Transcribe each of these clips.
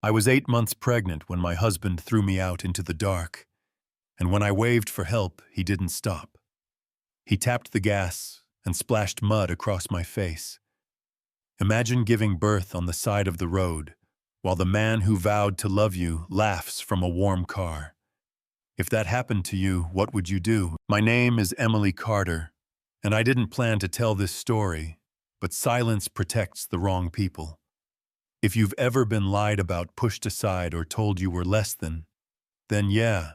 I was 8 months pregnant when my husband threw me out into the dark, and when I waved for help, he didn't stop. He tapped the gas and splashed mud across my face. Imagine giving birth on the side of the road, while the man who vowed to love you laughs from a warm car. If that happened to you, what would you do? My name is Emily Carter, and I didn't plan to tell this story, but silence protects the wrong people. If you've ever been lied about, pushed aside, or told you were less than, then yeah,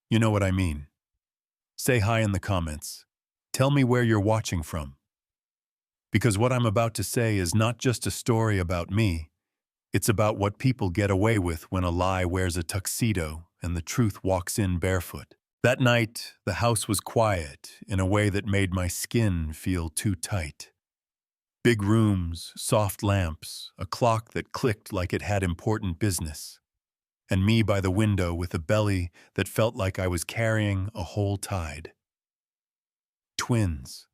you know what I mean. Say hi in the comments. Tell me where you're watching from. Because what I'm about to say is not just a story about me, it's about what people get away with when a lie wears a tuxedo and the truth walks in barefoot. That night, the house was quiet in a way that made my skin feel too tight. Big rooms, soft lamps, a clock that clicked like it had important business, and me by the window with a belly that felt like I was carrying a whole tide. Twins.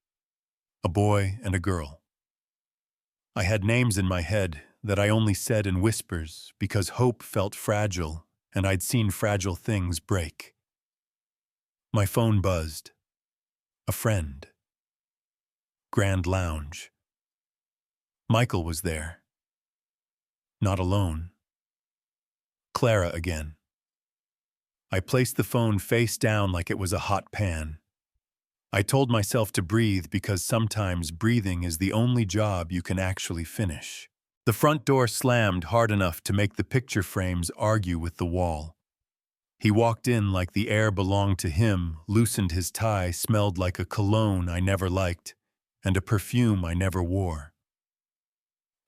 A boy and a girl. I had names in my head that I only said in whispers because hope felt fragile and I'd seen fragile things break. My phone buzzed. A friend. Grand Lounge. Michael was there. Not alone. Clara again. I placed the phone face down like it was a hot pan. I told myself to breathe because sometimes breathing is the only job you can actually finish. The front door slammed hard enough to make the picture frames argue with the wall. He walked in like the air belonged to him, loosened his tie, smelled like a cologne I never liked, and a perfume I never wore.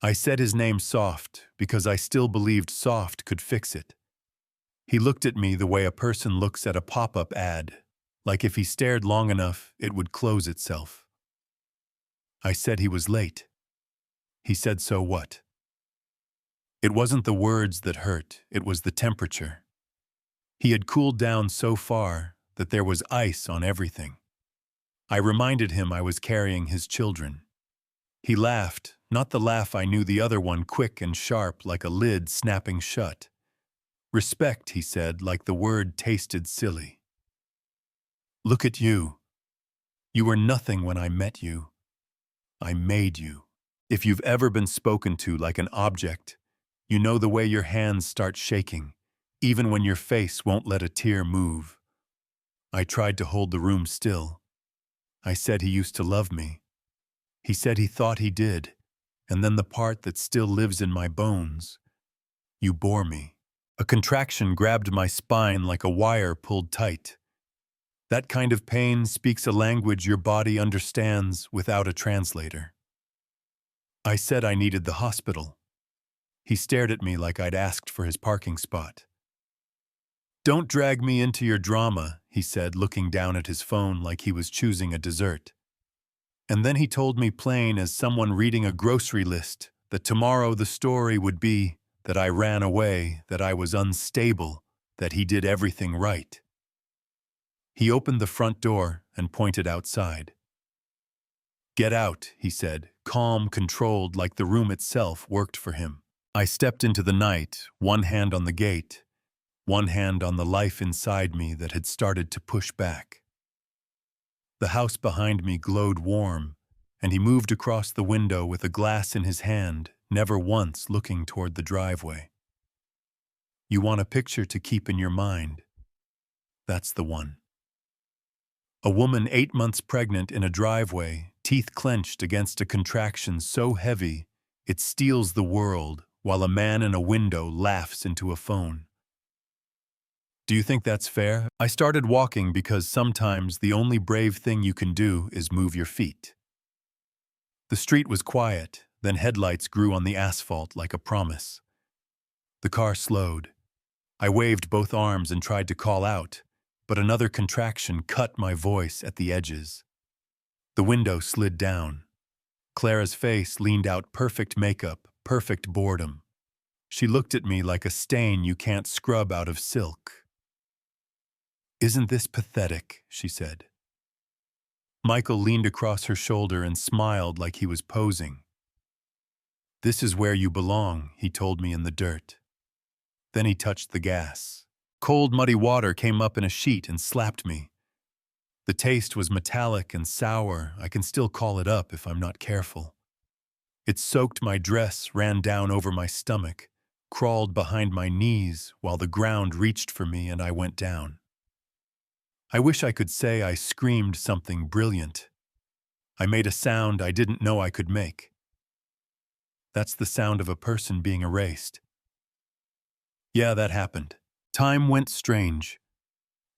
I said his name soft because I still believed soft could fix it. He looked at me the way a person looks at a pop-up ad, like if he stared long enough, it would close itself. I said he was late. He said, so what? It wasn't the words that hurt, it was the temperature. He had cooled down so far that there was ice on everything. I reminded him I was carrying his children. He laughed, not the laugh I knew, the other one, quick and sharp like a lid snapping shut. Respect, he said, like the word tasted silly. Look at you. You were nothing when I met you. I made you. If you've ever been spoken to like an object, you know the way your hands start shaking, even when your face won't let a tear move. I tried to hold the room still. I said he used to love me. He said he thought he did, and then the part that still lives in my bones. You bore me. A contraction grabbed my spine like a wire pulled tight. That kind of pain speaks a language your body understands without a translator. I said I needed the hospital. He stared at me like I'd asked for his parking spot. Don't drag me into your drama, he said, looking down at his phone like he was choosing a dessert. And then he told me plain as someone reading a grocery list that tomorrow the story would be that I ran away, that I was unstable, that he did everything right. He opened the front door and pointed outside. Get out, he said, calm, controlled, like the room itself worked for him. I stepped into the night, one hand on the gate, one hand on the life inside me that had started to push back. The house behind me glowed warm, and he moved across the window with a glass in his hand, never once looking toward the driveway. You want a picture to keep in your mind? That's the one. A woman 8 months pregnant in a driveway, teeth clenched against a contraction so heavy it steals the world, while a man in a window laughs into a phone. Do you think that's fair? I started walking because sometimes the only brave thing you can do is move your feet. The street was quiet, then headlights grew on the asphalt like a promise. The car slowed. I waved both arms and tried to call out, but another contraction cut my voice at the edges. The window slid down. Clara's face leaned out, perfect makeup, perfect boredom. She looked at me like a stain you can't scrub out of silk. Isn't this pathetic? She said. Michael leaned across her shoulder and smiled like he was posing. This is where you belong, he told me in the dirt. Then he touched the gas. Cold, muddy water came up in a sheet and slapped me. The taste was metallic and sour. I can still call it up if I'm not careful. It soaked my dress, ran down over my stomach, crawled behind my knees while the ground reached for me and I went down. I wish I could say I screamed something brilliant. I made a sound I didn't know I could make. That's the sound of a person being erased. Yeah, that happened. Time went strange.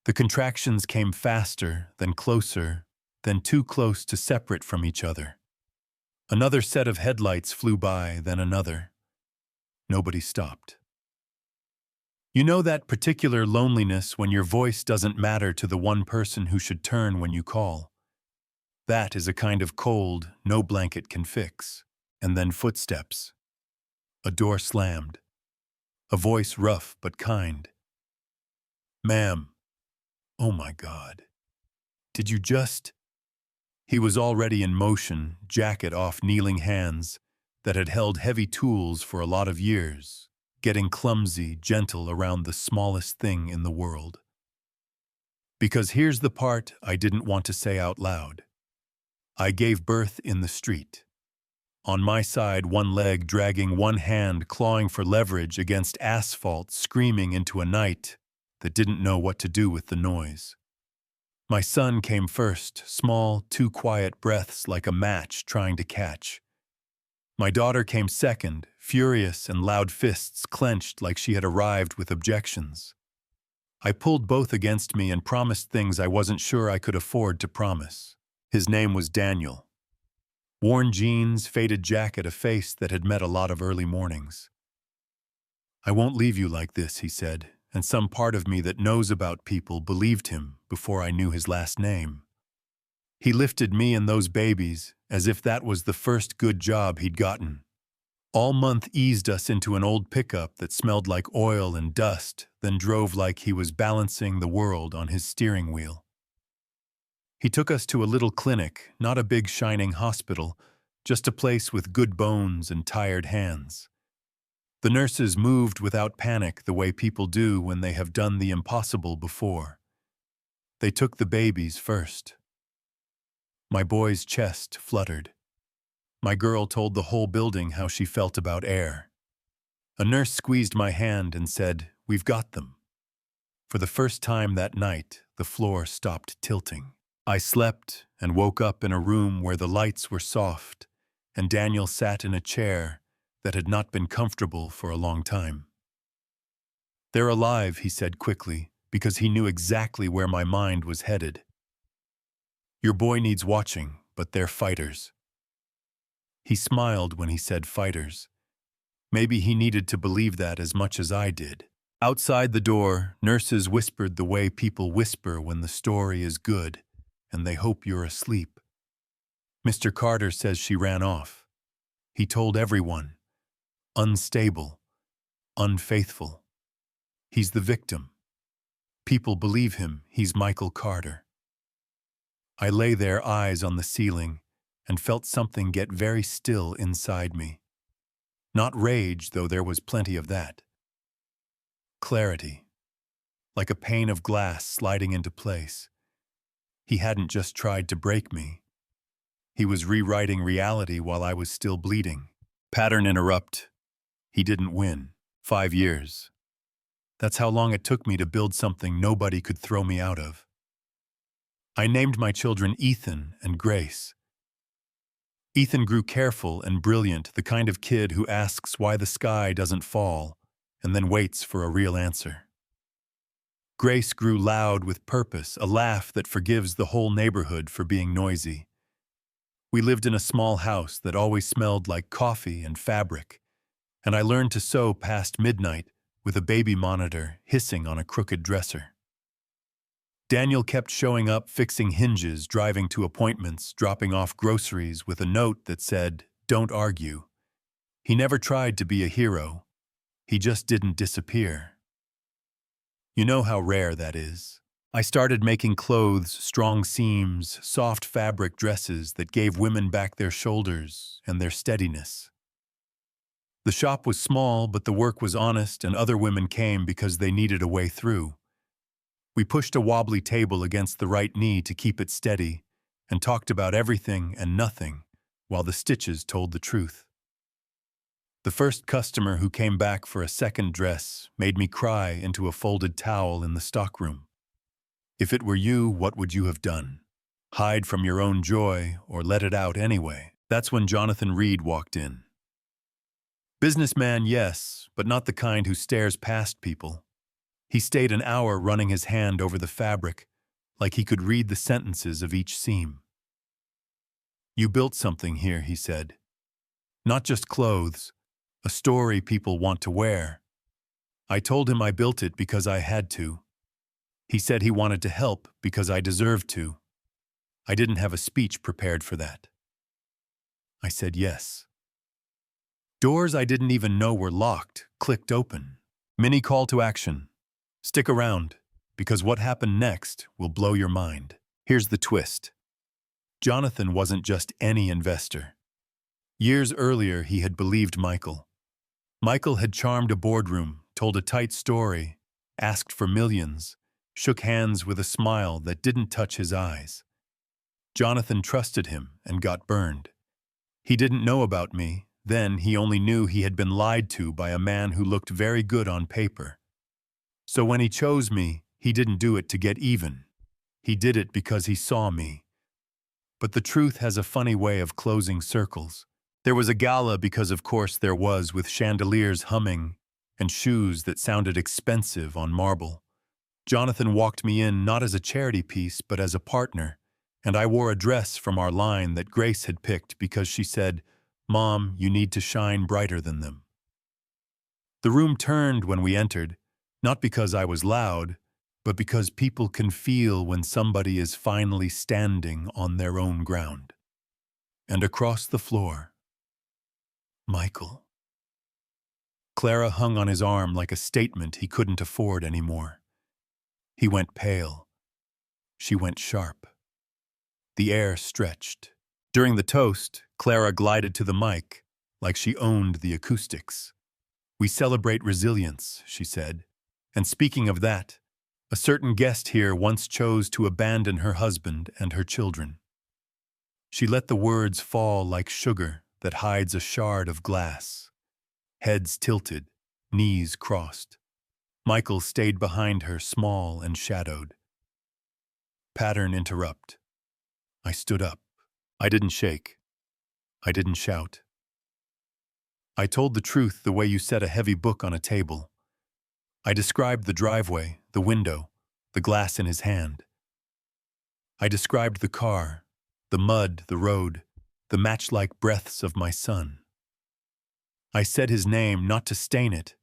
The contractions came faster, then closer, then too close to separate from each other. Another set of headlights flew by, then another. Nobody stopped. You know that particular loneliness when your voice doesn't matter to the one person who should turn when you call? That is a kind of cold no blanket can fix. And then footsteps. A door slammed. A voice rough but kind. Ma'am. Oh my God. Did you just... He was already in motion, jacket off, kneeling hands that had held heavy tools for a lot of years, getting clumsy, gentle around the smallest thing in the world. Because here's the part I didn't want to say out loud. I gave birth in the street. On my side, one leg dragging, one hand clawing for leverage against asphalt, screaming into a night that didn't know what to do with the noise. My son came first, small, two quiet breaths like a match trying to catch. My daughter came second, furious and loud fists clenched like she had arrived with objections. I pulled both against me and promised things I wasn't sure I could afford to promise. His name was Daniel. Worn jeans, faded jacket, a face that had met a lot of early mornings. I won't leave you like this, he said, and some part of me that knows about people believed him before I knew his last name. He lifted me and those babies as if that was the first good job he'd gotten. All month eased us into an old pickup that smelled like oil and dust, then drove like he was balancing the world on his steering wheel. He took us to a little clinic, not a big shining hospital, just a place with good bones and tired hands. The nurses moved without panic the way people do when they have done the impossible before. They took the babies first. My boy's chest fluttered. My girl told the whole building how she felt about air. A nurse squeezed my hand and said, "We've got them." For the first time that night, the floor stopped tilting. I slept and woke up in a room where the lights were soft, and Daniel sat in a chair that had not been comfortable for a long time. "They're alive," he said quickly, because he knew exactly where my mind was headed. "Your boy needs watching, but they're fighters." He smiled when he said fighters. Maybe he needed to believe that as much as I did. Outside the door, nurses whispered the way people whisper when the story is good and they hope you're asleep. Mr. Carter says she ran off. He told everyone. Unstable. Unfaithful. He's the victim. People believe him. He's Michael Carter. I lay there, eyes on the ceiling, and felt something get very still inside me. Not rage, though there was plenty of that. Clarity. Like a pane of glass sliding into place. He hadn't just tried to break me. He was rewriting reality while I was still bleeding. Pattern interrupt. He didn't win. 5 years. That's how long it took me to build something nobody could throw me out of. I named my children Ethan and Grace. Ethan grew careful and brilliant, the kind of kid who asks why the sky doesn't fall and then waits for a real answer. Grace grew loud with purpose, a laugh that forgives the whole neighborhood for being noisy. We lived in a small house that always smelled like coffee and fabric, and I learned to sew past midnight with a baby monitor hissing on a crooked dresser. Daniel kept showing up, fixing hinges, driving to appointments, dropping off groceries with a note that said, "Don't argue." He never tried to be a hero. He just didn't disappear. You know how rare that is. I started making clothes, strong seams, soft fabric dresses that gave women back their shoulders and their steadiness. The shop was small, but the work was honest, and other women came because they needed a way through. We pushed a wobbly table against the right knee to keep it steady, and talked about everything and nothing, while the stitches told the truth. The first customer who came back for a second dress made me cry into a folded towel in the stockroom. If it were you, what would you have done? Hide from your own joy or let it out anyway? That's when Jonathan Reed walked in. Businessman, yes, but not the kind who stares past people. He stayed an hour running his hand over the fabric, like he could read the sentences of each seam. You built something here, he said. Not just clothes, a story people want to wear. I told him I built it because I had to. He said he wanted to help because I deserved to. I didn't have a speech prepared for that. I said yes. Doors I didn't even know were locked clicked open. Mini call to action. Stick around, because what happened next will blow your mind. Here's the twist. Jonathan wasn't just any investor. Years earlier, he had believed Michael. Michael had charmed a boardroom, told a tight story, asked for millions, shook hands with a smile that didn't touch his eyes. Jonathan trusted him and got burned. He didn't know about me. Then he only knew he had been lied to by a man who looked very good on paper. So when he chose me, he didn't do it to get even. He did it because he saw me. But the truth has a funny way of closing circles. There was a gala because of course there was, with chandeliers humming and shoes that sounded expensive on marble. Jonathan walked me in not as a charity piece but as a partner, and I wore a dress from our line that Grace had picked because she said, "Mom, you need to shine brighter than them." The room turned when we entered, not because I was loud, but because people can feel when somebody is finally standing on their own ground. And across the floor, Michael. Clara hung on his arm like a statement he couldn't afford anymore. He went pale. She went sharp. The air stretched. During the toast, Clara glided to the mic, like she owned the acoustics. "We celebrate resilience," she said. "And speaking of that, a certain guest here once chose to abandon her husband and her children." She let the words fall like sugar that hides a shard of glass. Heads tilted, knees crossed. Michael stayed behind her, small and shadowed. Pattern interrupt. I stood up. I didn't shake. I didn't shout. I told the truth the way you set a heavy book on a table. I described the driveway, the window, the glass in his hand. I described the car, the mud, the road, the match-like breaths of my son. I said his name not to stain it,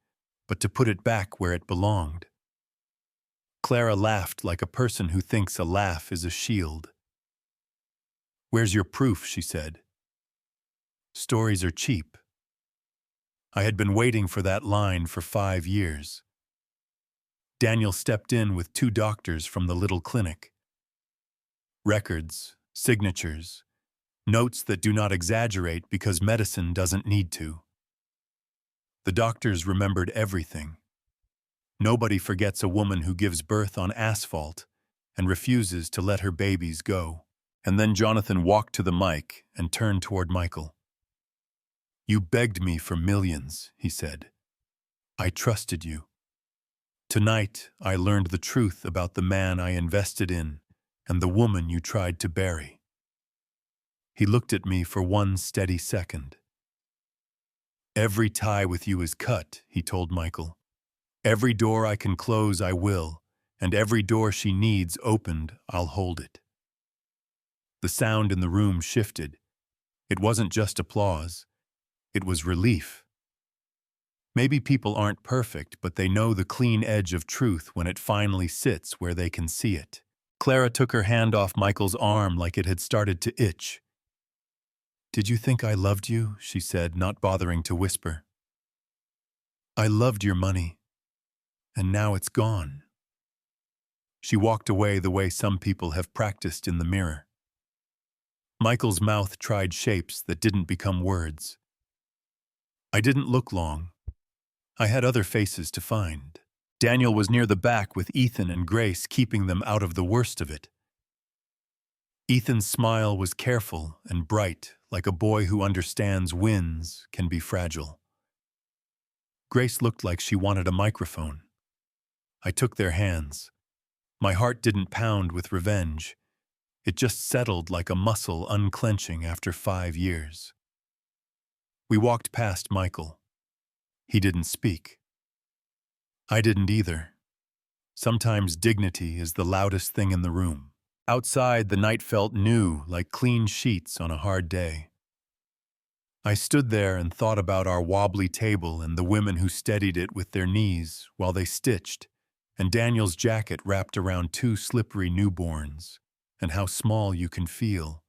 but to put it back where it belonged. Clara laughed like a person who thinks a laugh is a shield. "Where's your proof?" she said. "Stories are cheap." I had been waiting for that line for 5 years. Daniel stepped in with 2 doctors from the little clinic. Records, signatures, notes that do not exaggerate because medicine doesn't need to. The doctors remembered everything. Nobody forgets a woman who gives birth on asphalt and refuses to let her babies go. And then Jonathan walked to the mic and turned toward Michael. "You begged me for millions," he said. "I trusted you. Tonight, I learned the truth about the man I invested in and the woman you tried to bury." He looked at me for one steady second. "Every tie with you is cut," he told Michael. "Every door I can close, I will, and every door she needs opened, I'll hold it." The sound in the room shifted. It wasn't just applause. It was relief. Maybe people aren't perfect, but they know the clean edge of truth when it finally sits where they can see it. Clara took her hand off Michael's arm like it had started to itch. "Did you think I loved you?" she said, not bothering to whisper. "I loved your money, and now it's gone." She walked away the way some people have practiced in the mirror. Michael's mouth tried shapes that didn't become words. I didn't look long. I had other faces to find. Daniel was near the back with Ethan and Grace, keeping them out of the worst of it. Ethan's smile was careful and bright, like a boy who understands wins can be fragile. Grace looked like she wanted a microphone. I took their hands. My heart didn't pound with revenge. It just settled like a muscle unclenching after 5 years. We walked past Michael. He didn't speak. I didn't either. Sometimes dignity is the loudest thing in the room. Outside, the night felt new, like clean sheets on a hard day. I stood there and thought about our wobbly table and the women who steadied it with their knees while they stitched, and Daniel's jacket wrapped around 2 slippery newborns, and how small you can feel,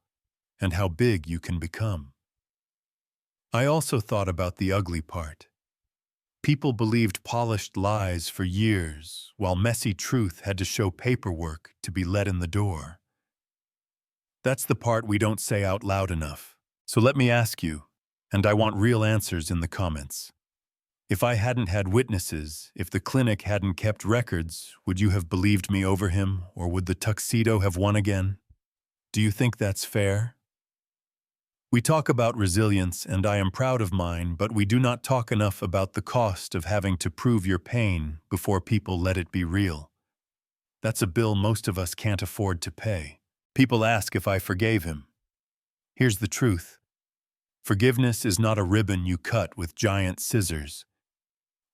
and how big you can become. I also thought about the ugly part. People believed polished lies for years, while messy truth had to show paperwork to be let in the door. That's the part we don't say out loud enough. So let me ask you, and I want real answers in the comments. If I hadn't had witnesses, if the clinic hadn't kept records, would you have believed me over him, or would the tuxedo have won again? Do you think that's fair? We talk about resilience, and I am proud of mine, but we do not talk enough about the cost of having to prove your pain before people let it be real. That's a bill most of us can't afford to pay. People ask if I forgave him. Here's the truth. Forgiveness is not a ribbon you cut with giant scissors.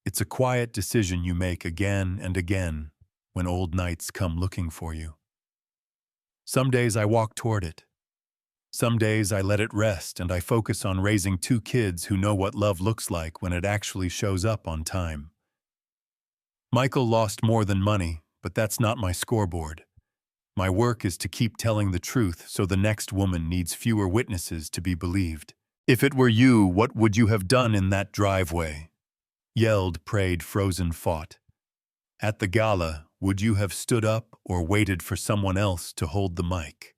It's a quiet decision you make again and again when old nights come looking for you. Some days I walk toward it. Some days I let it rest and I focus on raising 2 kids who know what love looks like when it actually shows up on time. Michael lost more than money, but that's not my scoreboard. My work is to keep telling the truth so the next woman needs fewer witnesses to be believed. If it were you, what would you have done in that driveway? Yelled, prayed, frozen, fought. At the gala, would you have stood up or waited for someone else to hold the mic?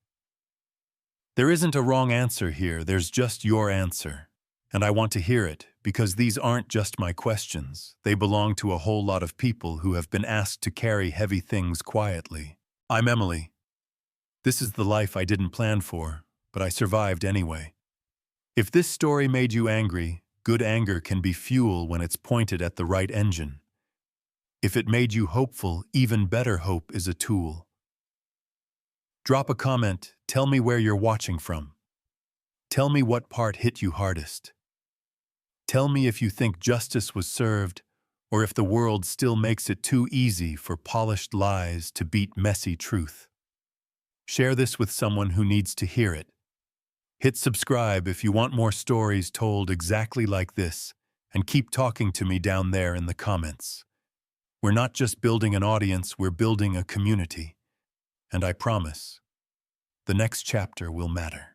There isn't a wrong answer here, there's just your answer. And I want to hear it, because these aren't just my questions. They belong to a whole lot of people who have been asked to carry heavy things quietly. I'm Emily. This is the life I didn't plan for, but I survived anyway. If this story made you angry, good anger can be fuel when it's pointed at the right engine. If it made you hopeful, even better hope is a tool. Drop a comment, tell me where you're watching from. Tell me what part hit you hardest. Tell me if you think justice was served, or if the world still makes it too easy for polished lies to beat messy truth. Share this with someone who needs to hear it. Hit subscribe if you want more stories told exactly like this, and keep talking to me down there in the comments. We're not just building an audience, we're building a community. And I promise, the next chapter will matter.